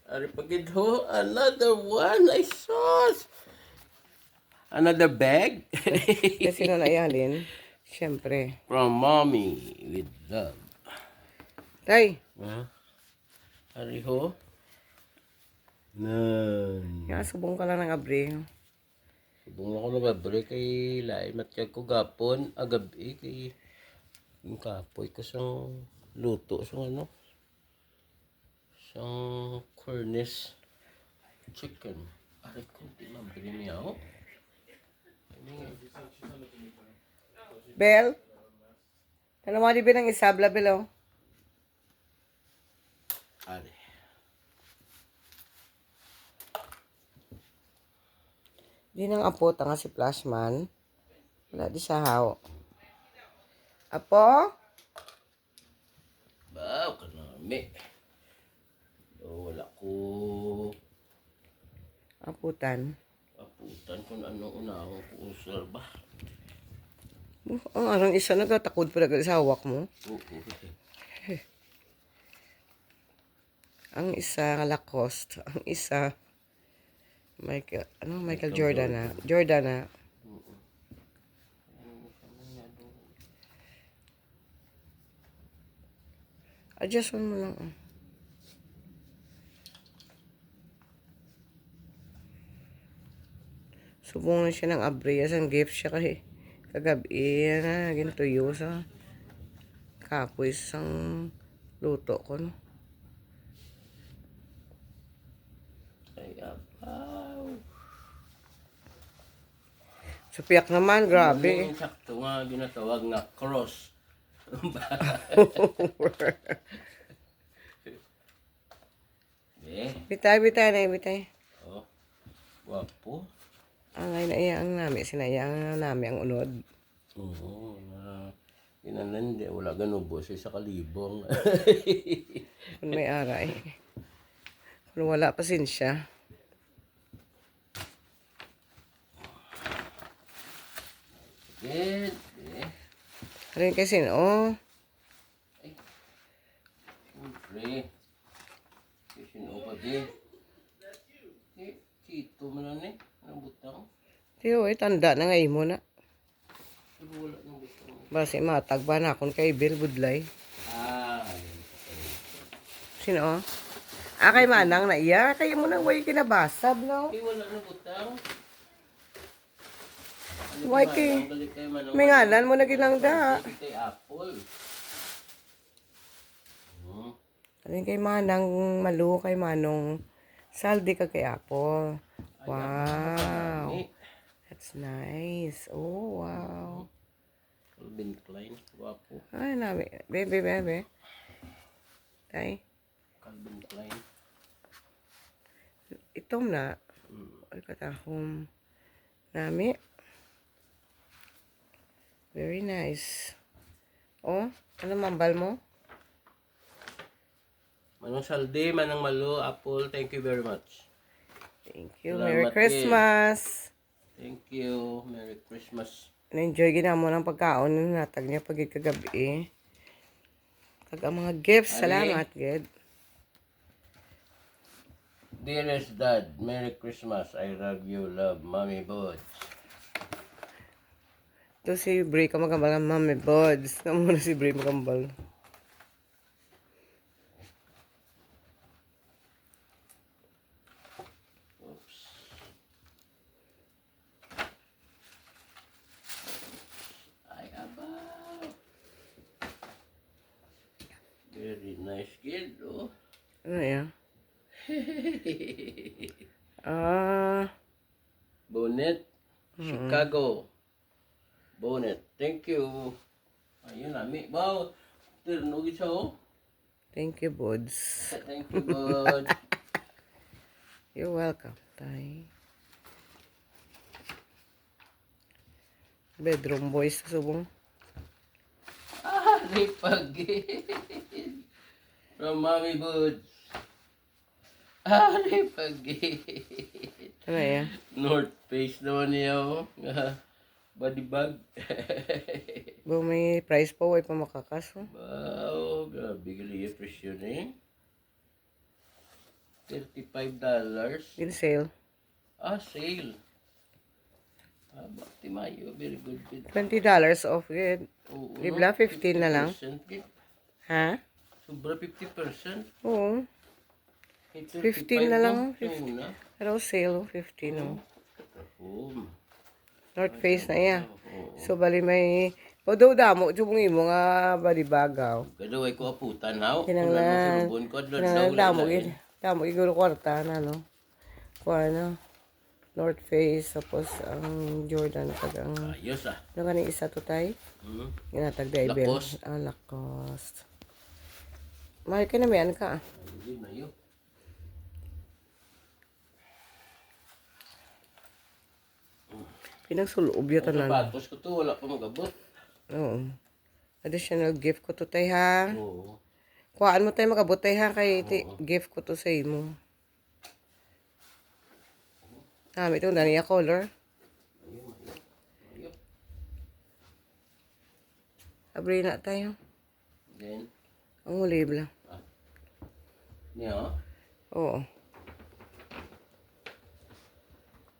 Ari pagid ho, another one I saw. Another bag Kasi na naihalin, siyempre. from mommy with love. Tay, Ari ho. Nan. subong ka lang ng abre. Subong ako nagabre kay lain matkag ko gapon, agabi kay yung kapoy ko sang luto sang ano. Sang cornice chicken. Ari ko di mabili niya ho. Bel? Ano mo di bilang isabla, Bel, oh? Ari. Di nang apo, tanga si Flashman. Wala di sa haw. Apo? Baw, kanami. Wala ko Aputan. aputan kung anong unahon ko usalba. Ang arang isa nagatakod pa na sa hawak mo. Oo. Ang isa Lacoste. Ang isa Michael Jordan na. Jordan na. Adjust mo lang. Subong na siya ng abrias. Ang gift siya kasi kagabi na gintuyo sa kapoy sang luto ko. No? Ay, apaw. Sa piyak naman, grabe. Yung sakto nga ginatawag na cross. Bitay na bitay. Oh, wapo. Ang ay na iya ang nami, sinayang nami ang unod. Oo, inanan di, wala ganubos sa kalibong. Kung may aray. Kung wala, pasensya. Good. Rin kasi, oh. Ay, siyempre. Sino pa di? Kito mo na ni, ang butang. Tiyo, tanda na ngayon mo na. Pero wala ng butang. Basi matagba na akong kay Bill Budlay. Sino, oh? Kay Manang na iya. Kaya mo nang way kinabasab, no? Wala ng butang. Why kay... May ngalan mo na ginangda. Kay Apple. Alin kay Manang Malu, kay Manong Saldi ka kay Apple. Wow. That's nice. Oh, wow. Calvin Klein. Wapo. Ay, nabi. Bebe. Tay. Calvin Klein. Itom na. Ay, katahom. Nami. Very nice. Oh, ano mambal mo? Manong Saldi, Manang Malu, Apple, thank you very much. Thank you. Salamat Merry Christmas. Thank you. Merry Christmas. Na-enjoy gina mo ng pagkaon ng natag niya pag kagabi. Kag ang mga gifts. Salamat, Ged. Dearest Dad, Merry Christmas. I love you, love, Mommy Bods. Ito si Brie ka magambal ng Mami Bods. Na muna si Brie magambal. Oops. Ay, abaw. Very nice kid, oh. Ano yan? Bonnet, Chicago. Bonnet, thank you. Ayun, nami. Wow, tirnog siya, oh. Thank you, Bods. Thank you, bud. You're welcome, Tay. Bedroom boys subong. Ripagid. From Mommy Boots. Ripagid. Ano yan? North Face naman niya, oh. Body bag. Ba may price pa, way pa makakas. Oh. Wow, grabe gali yung presyo na eh. $35. Gin sale. Ah, sale. Ah, bakti mayo. Very good bid. $20 off. Gid. Oo, Gibla, 15 na lang. 50%, gid. Ha? Sobra 50%. Oo. Eh, 15 na 35 lang. no? Oh. 15. Yung una. Pero sale, oh, 15. Oh. Oo. North Face na iya. Oo. So, bali may... O daw damo, tsubong imo nga balibagaw. Kadaway ko aputan now. Kinanglan, Sulubon ko. kinanglan damo gid. Damo iguro kwarta na, no? Kuha na. North Face, tapos ang Jordan, tag ang... Ayos ah. Ano ka ni isa to tay? Hmm. Ginatag da ibel. Lacoste. Ah, Lacoste. Mahal ka na mayan ka. Hindi na yun. Pinagsulob yun Ang tanan. sapatos ko to, wala pa magabot. Oo. Additional gift ko to tay ha. Oo. Kuhaan mo tayo magabot tay ha kay gift ko to sa imo. Dami itong daniya color. Abri na tayo. Then, Ang ulib lang. niya, Oo.